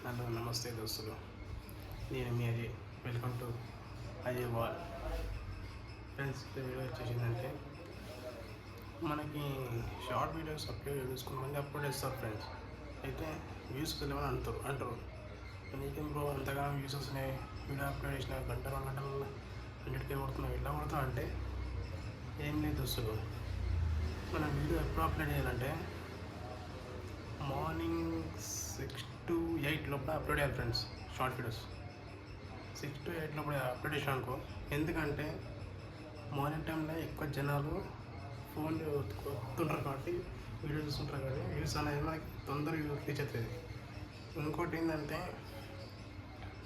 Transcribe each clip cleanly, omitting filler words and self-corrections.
Hello నమస్తే దోస్తులు, నేను మీ Ajay. Welcome to Ajay wall. Friends, video వచ్చేసిందంటే మనకి షార్ట్ వీడియోస్ అప్లోడ్ చేసుకుని అప్లోడ్ చేస్తారు ఫ్రెండ్స్. అయితే వ్యూస్ వెళ్ళమని అంటారు నీకేం బ్రో అంతగా వ్యూస్ వస్తున్నాయి, వీడియో అప్లోడ్ చేసిన గంట 2 గంటలు 100K కొడుతున్నావు, ఇలా కొడుతున్నావు అంటే ఏం లేదు దోస్తులు. మనం వీడియో ఎప్పుడు అప్లోడ్ చేయాలంటే మార్నింగ్ 6 to 8 లోపల అప్లోడ్ చేయాలి ఫ్రెండ్స్. షార్ట్ వీడియోస్ 6 to 8 లోపల అప్లోడ్ చేసాను అనుకో. ఎందుకంటే మార్నింగ్ టైంలో ఎక్కువ జనాలు ఫోన్ వస్తుంటారు కాబట్టి, వీడియో చూస్తుంటారు కాబట్టి వ్యూస్ అనేది మనకి తొందరగా రీచ్ అవుతుంది. ఇంకోటి ఏంటంటే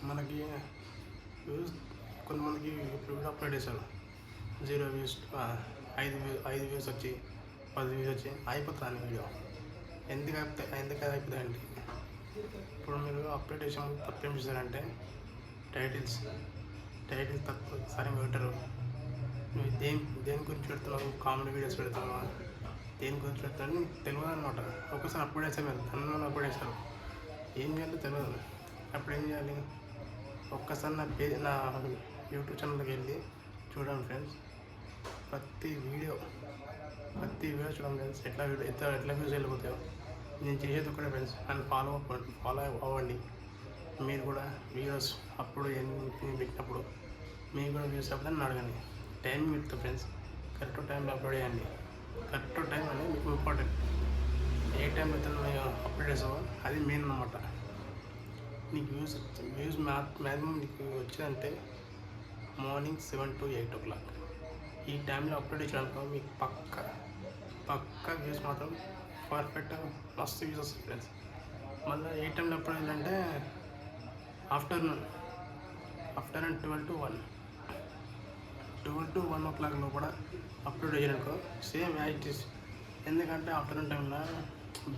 మనకి వ్యూస్ కొంతమందికి ఇప్పుడు వీడియో అప్లోడ్ చేశారు 0 వ్యూస్, 5 వ్యూస్ వచ్చి 10 వ్యూస్ వచ్చి అయిపోతుంది వీడియో. ఎందుకు అయిపోతాయంటే ఇప్పుడు మీరు అప్లోడ్ చేసాము తప్పేం చేశారంటే టైటిల్స్ తక్కువ సరిగ్గా పెట్టరు. నువ్వు దేని గురించి పెడుతున్నావు, కామెడీ వీడియోస్ పెడుతున్నావు, దేని గురించి పెడతాను నీకు తెలియదు అనమాట. ఒక్కసారి అప్లోడ్ చేసాను, మేము తనలో అప్లోడ్ చేశాను, ఏం చేయాలో తెలియదు. అప్పుడు ఏం చేయాలి, ఒక్కసారి నా యూట్యూబ్ ఛానల్కి వెళ్ళి చూడండి ఫ్రెండ్స్. ప్రతి వీడియో చూడండి ఫ్రెండ్స్. ఎట్లా వ్యూస్ వెళ్ళిపోతాయో నేను చేసేది ఒకటే ఫ్రెండ్స్. నన్ను ఫాలో అవ్వండి. మీరు కూడా వీడియోస్ అప్పుడు పెట్టినప్పుడు మీకు కూడా వ్యూస్ అప్పుడు నన్ను అడగండి. టైం పెడతా ఫ్రెండ్స్, కరెక్ట్ టైంలో అప్లోడ్ చేయండి. కరెక్ట్ టైం అనేది మీకు ఇంపార్టెంట్. ఏ టైం అయితే అప్లోడ్ చేసావో అది మెయిన్ అన్నమాట. నీకు వ్యూస్ మ్యాక్సిమం నీకు వచ్చేదంటే మార్నింగ్ 7 to 8 o'clock ఈ టైంలో అప్లోడ్ చేసినాక మీకు పక్క వ్యూస్ మాత్రం పర్ఫెక్ట్ మస్తు వ్యూస్ వస్తుంది ఫ్రెండ్స్. మళ్ళీ ఏ టైంలో అప్లోడ్ చేయాలంటే ఆఫ్టర్నూన్ 12 to 1 o'clock కూడా అప్లోడ్ చేయాలనుకో సేమ్ యాక్టివ్స్. ఎందుకంటే ఆఫ్టర్నూన్ టైంలో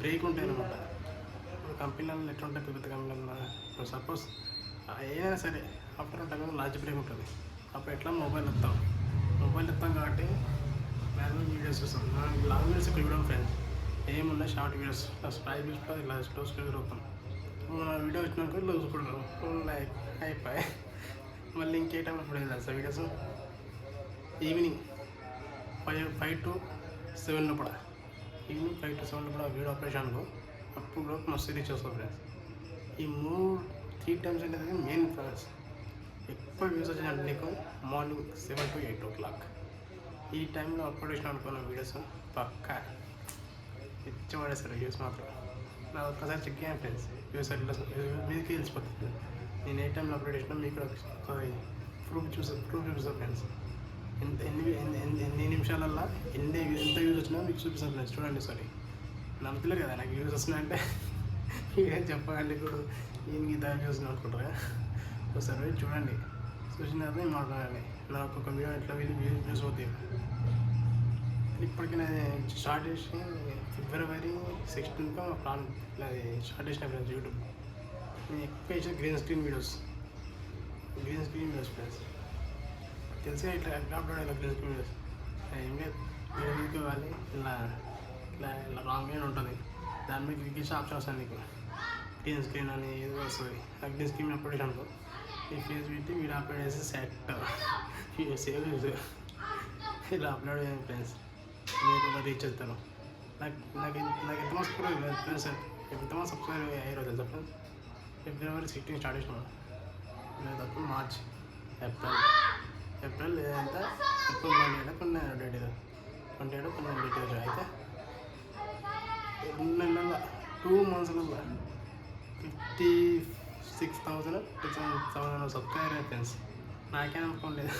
బ్రేక్ ఉంటాయి అనమాట. ఇప్పుడు కంపెనీలలో ఎట్లా ఉంటాయి, పెద్ద కంపెనీలలో ఇప్పుడు సపోజ్ ఏదైనా సరే ఆఫ్టర్నూన్ టైంలో లంచ్ బ్రేక్ ఉంటుంది. అప్పుడు ఎట్లా మొబైల్ ఎత్తాం కాబట్టి మ్యాక్సిమం వీడియోస్ చూస్తాం. మనం లాంగ్ వీడియోస్ ఇక్కడ చూడడం ఫ్రెండ్స్. ఏమున్నా షార్ట్ వీడియోస్ 5 వీడియోస్ ఇలా స్టోర్స్ తిరుగుతాం. మన వీడియో వచ్చినాక చూసుకుంటాం లైక్ అయిపోయి. మళ్ళీ ఇంకే టైం అప్పుడు ఏం సార్ వీడియోస్ ఈవినింగ్ 5 to 7 లోపల వీడియో ఆపరేషన్కు అప్పుడు మస్తు రీచ్ వస్తుంది ఫ్రెండ్స్. ఈ 3 times అనేది మెయిన్ ఫ్రెండ్స్. ఎక్కువ వ్యూస్ వచ్చినట్టు నీకు మార్నింగ్ 7 to 8 o'clock ఈ టైంలో అప్లోడ్ చేసిన అనుకున్న వీడియోస్ పక్కా ఇచ్చి పడేస్తారు. వ్యూస్ మాత్రం నా ఒక్కసారి చెక్ చేయండి ఫ్రెండ్స్. వ్యూస్ అట్లా మీదకి తెలిసిపోతుంది. నేను ఏ టైంలో అప్లోడ్ చేసినా మీకు ప్రూఫ్ చూపిస్తాను ఫ్రెండ్స్. ఎన్ని నిమిషాలల్లో ఎంత వ్యూస్ వచ్చినా మీకు చూపిస్తాను ఫ్రెండ్స్. చూడండి, సారీ నమ్మలేదు కదా నాకు వ్యూస్ వస్తున్నాయంటే ఏం చెప్పాలంటే ఇప్పుడు ఈయనకి దాని వ్యూస్ అనుకుంటారా. ఒకసారి చూడండి, చూసిన తర్వాత నేను మాట్లాడాలి. నాకు ఒక వీడియో ఎట్లా వ్యూస్ అవుతాయి. ఇప్పటికీ నేను స్టార్ట్ చేసి February 16th ప్లాన్ ఇలా స్టార్ట్ చేసిన ఫ్రెండ్స్ యూట్యూబ్. నేను ఎక్కువ చేసిన గ్రీన్ స్క్రీన్ వీడియోస్ ఫ్రెండ్స్. తెలిసి ఇట్లా అప్లోడ్ అయ్యా గ్రీన్ స్క్రీన్ వీడియోస్. ఏం లేదు, వీడియో కానీ ఇలా రాంగ్ అని ఉంటుంది. దాని మీద క్లిక్ చేసి ఆప్షన్ వస్తుంది నీకు గ్రీన్ స్క్రీన్ అని ఏదో వస్తుంది. ఆ గ్రీన్ స్క్రీన్ అప్లోడ్ చేసాను ఈ ఫేస్ పెట్టి వీడియో అప్లోడ్ చేసి సెట్ సేవ్ ఇలా అప్లోడ్ చేయండి ఫ్రెండ్స్. మీరు కూడా రీచ్ అవుతాను. నాకు ఎంతమంది ఫ్రెండ్స్ ఎంతమంది సబ్స్క్రైబ్ అయ్యారో తెలుసా ఫ్రెండ్స్. February 16 స్టార్ట్ చేసినాను. లేదప్పుడు మార్చ్ ఏప్రిల్ లేదంటే ఎప్పుడు 27 డేట్ ఇది 27 డేట్ అయితే 2 నెలల్లో 2 monthsలో 56,000 సబ్స్క్రైబర్ ఫ్రెండ్స్. నాకే నమ్మకం లేదు.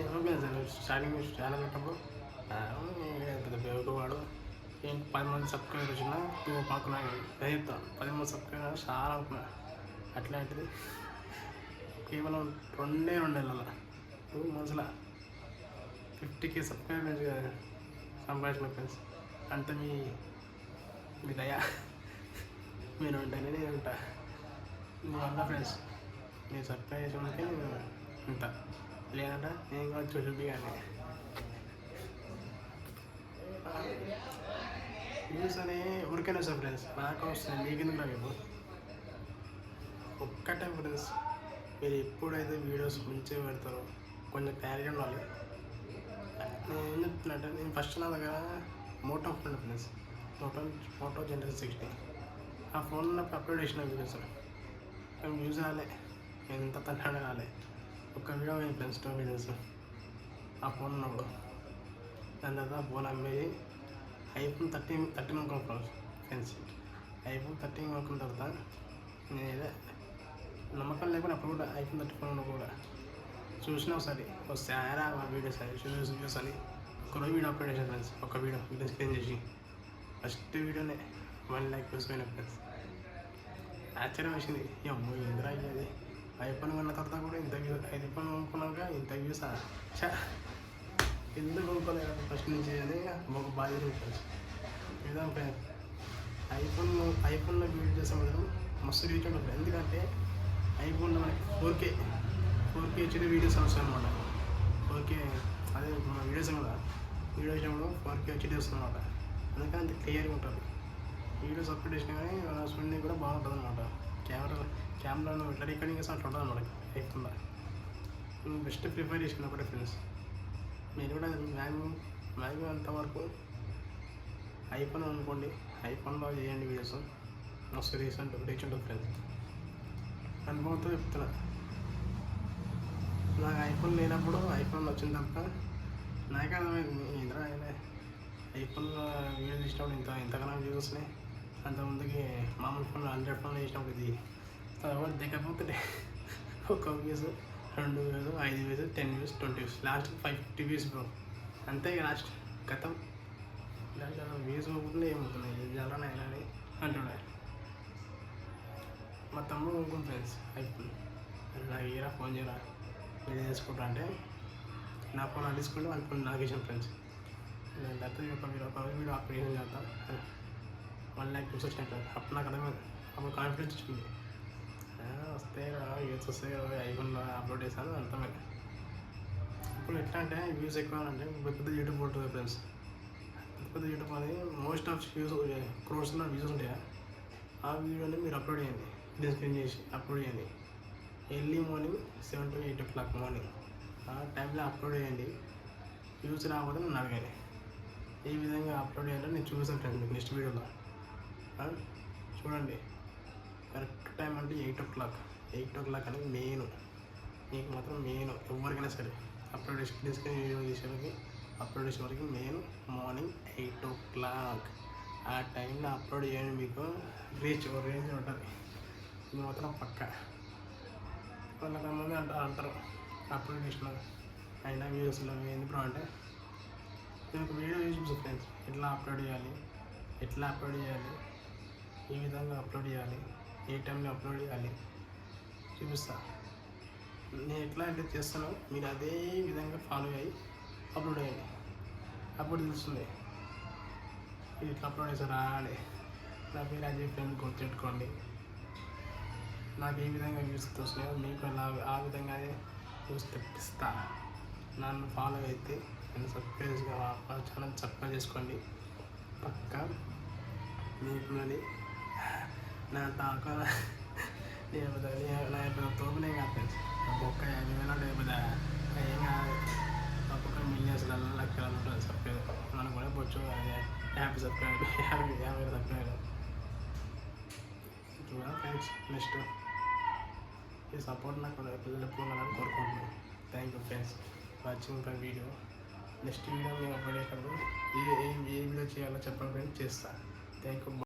ఏమో ఫ్రెండ్స్, స్టార్టింగ్ ఛానల్ పెట్టినప్పుడు పెద్ద ఉపయోగవాడు 10 మంది సబ్స్క్రైబర్ వచ్చినా 2 o'clock చెప్తాను. 10 మంది సబ్స్క్రైబర్ చాలా అనుకున్నా. అట్లాంటిది కేవలం 2 నెలల 2 monthsలో 50K సబ్స్క్రైబర్స్ సంపాదించిన ఫ్రెండ్స్. అంత మీ దయా. మీరు ఉంటేనే నేను ఉంటా. వల్ల ఫ్రెండ్స్ మీరు సబ్స్క్రైబ్ చేసినందుకే నేను ఉంటా. లేదంటే నేను కూడా చూపియాలి. వ్యూస్ అని ఎవరికైనా వస్తాయి ఫ్రెండ్స్. నాకు వస్తుంది, మీకు ఎందుకు రావు? ఒక్కటే ఫ్రెండ్స్, మీరు ఎప్పుడైతే వీడియోస్ మంచిగా పెడతారో కొంచెం క్లారిటీ ఉండాలి. నేను ఏం చెప్తున్నట్టే, నేను ఫస్ట్ నా దగ్గర Moto phone friends, Moto generation 60. ఆ ఫోన్ ఉన్నప్పుడు అప్లోడ్ చేసిన వీడియోస్ మేము యూజ్ కాలే, ఎంత తన్నాడు కాలే. ఒక్క వీడియో అయింది ఫ్రెండ్స్, 2 వీడియోస్ ఆ ఫోన్ ఉన్నప్పుడు. దాని తర్వాత ఫోన్ అమ్మేది ఐఫోన్ 13 కొనుక్కున్నాను ఫ్రెండ్స్. ఐఫోన్ 13 కొనుక్కున్న తర్వాత నేను ఏదో నమ్మకం లేకుండా అప్పుడు కూడా ఐఫోన్ 34 కూడా చూసిన ఒకసారి వస్తారా వీడియోస్ అని ఒకరోజు వీడియో అప్లోడ్ చేశాను ఫ్రెండ్స్. ఒక వీడియో స్క్రీన్ చేసి ఫస్ట్ వీడియోనే 1 lakh వ్యూస్ పోయిన ఫ్రెండ్స్. ఆశ్చర్యం వేసింది, అమ్మో ఇందిరా అయ్యేది. ఐఫోన్ కొన్న తర్వాత కూడా ఇంత వ్యూస్, ఐఫోన్ కొనుక్కున్నాక ఇంత వ్యూస్ ఎందుకు కొనుక్కోలేదు ఫస్ట్ నుంచి అని ఒక బాధ్యత ఫ్రెండ్స్. విధానం ఫ్రెండ్స్, ఐఫోన్లో వీడియో చేసే బదులు మస్తు రీచ్ ఉంటుంది. ఎందుకంటే ఐఫోన్లో మనకి 4K హెచ్డీ వీడియోస్ వస్తాయి అనమాట. 4K అదే మన వీడియోస్ కదా, వీడియో వచ్చినప్పుడు 4K హెచ్డీ వస్తుంది అనమాట. అందుకని అంత క్లియర్గా ఉంటుంది. వీడియోస్ అప్లోడ్ చేసినా కానీ స్వింగ్ కూడా బాగుంటుంది అనమాట. కెమెరాలో ఇట్లా రికార్డింగ్ చేస్తే అట్లా ఉంటుంది అనమాట ఐఫోన్లో. బెస్ట్ ప్రిఫర్ చేసుకున్న ఒకటే ఫ్రెండ్స్. మీరు కూడా మ్యాక్సిమం అంతవరకు ఐఫోన్ అనుకోండి, ఐఫోన్లో చేయండి వీడియోస్, మస్తు రీచ్ ఉంటుంది ఫ్రెండ్స్. అనుభవంతో చెప్తున్నా. నాకు ఐఫోన్ లేనప్పుడు ఐఫోన్ వచ్చిన తర్వాత నాకే అర్థమైంది, ఇంద్రా ఐఫోన్లో వీడియో తీసినప్పుడు ఇంతగానో వ్యూస్ వస్తున్నాయి. అంతకుముందుకి మామూలు ఫోన్లో 100 ఫోన్లో చేసినప్పుడు ఇది ఎవరు దిగకపోతుంటే ఒక views, 2 views, 5 views, 10 views, 20 views, last 550 views bro. అంతే లాస్ట్ గతం వ్యూస్ పోకుండా ఏమవుతున్నాయి జలనే అని అంటుండే. మా తమ్ముడు కొనుక్కుంది ఫ్రెండ్స్ ఐఫోన్. నాకు ఏరా ఫోన్ చేయరా వీడియో చేసుకుంటా అంటే నా ఫోన్ అది తీసుకుంటే వాళ్ళ ఫోన్ నాకు ఇచ్చిన ఫ్రెండ్స్. నేను తర్వాత ఒక వీడియో అప్లోడ్ చేస్తా 1 lakh వ్యూస్ వచ్చినాయి ఫ్రెండ్స్. అప్పుడు నాకు అర్థమైంది, అప్పుడు కాన్ఫిడెన్స్ వచ్చింది. వస్తాయి కదా వ్యూస్ వస్తాయి కదా ఐఫోన్లో అప్లోడ్ చేశాను అర్థమైంది. ఇప్పుడు ఎట్లా అంటే వ్యూస్ ఎక్కువ అంటే పెద్ద యూట్యూబ్ ఉంటుంది ఫ్రెండ్స్. పెద్ద యూట్యూబ్ అది మోస్ట్ ఆఫ్ వ్యూస్ క్రోర్స్లో వ్యూస్ ఉంటాయి. ఆ వీడియోని మీరు అప్లోడ్ చేయండి, వీడియో స్క్రీన్ చేసి అప్లోడ్ చేయండి. Early morning 7 to 8 o'clock morning ఆ టైంలో అప్లోడ్ చేయండి. వ్యూస్ రాకపోతే నన్ను అడగాలి. ఏ విధంగా అప్లోడ్ చేయాలో నేను చూసాను ఫ్రెండ్స్ మీకు నెక్స్ట్ వీడియోలో. చూడండి, కరెక్ట్ టైం అంటే 8 o'clock. 8 o'clock అనేది మెయిన్, మీకు మాత్రం మెయిన్. ఎవరికైనా సరే అప్లోడ్ చేసుకుని వీడియో చేసేవారికి అప్లోడ్ చేసే వరకు మెయిన్ మార్నింగ్ 8 o'clock. ఆ టైంలో అప్లోడ్ చేయండి, మీకు రేంజ్ ఉంటుంది. ఇది మాత్రం పక్క. కొంతమంది అంటారు అప్లోడ్ చేసిన అయినా వీడియోస్లో ఏంది బ్రో అంటే, నేను ఒక వీడియో చూసి ఫ్రెండ్స్ ఎట్లా అప్లోడ్ చేయాలి, ఏ విధంగా అప్లోడ్ చేయాలి, ఏ టైంలో అప్లోడ్ చేయాలి చూపిస్తా. నేను ఎట్లా అంటే చేస్తానో మీరు అదే విధంగా ఫాలో అయ్యి అప్లోడ్ చేయండి. అప్పుడు తెలుస్తుంది ఇది ఇట్లా అప్లోడ్ చేస్తారా అని. నా పేరు అజయ్ ఫ్రెండ్ గుర్తుపెట్టుకోండి. నాకు ఏ విధంగా వ్యూస్ వస్తున్నాయో మీకు అలా ఆ విధంగానే వ్యూస్ తెప్పిస్తా. నన్ను ఫాలో అయితే నేను సబ్స్క్రైబ్గా ఛానల్ సబ్స్క్రైబ్ చేసుకోండి. పక్క మీకు నా తాక నా తోపునే కాదు ఫ్రెండ్స్. ఒక్క 50,000 లేకపోతే ఏం కాదు. ఒక్కొక్క మిలియన్స్లలో లక్షలలో ఉంటుంది సబ్స్క్రైబ్. మనకు కూడా పొచ్చు 50 సబ్స్క్రైబ్, 50 సబ్స్క్రైబ్ చూడా ఫ్రెండ్స్. నెక్స్ట్ ఈ సపోర్ట్ నాకు పిల్లలు ఉండాలని కోరుకుంటున్నాను. Thank you friends watching for video. Next video మేము అప్లోడ్ చేసినప్పుడు ఏ వీడియో చేయాలో చెప్పండి ఫ్రెండ్స్, చేస్తాను. Thank you.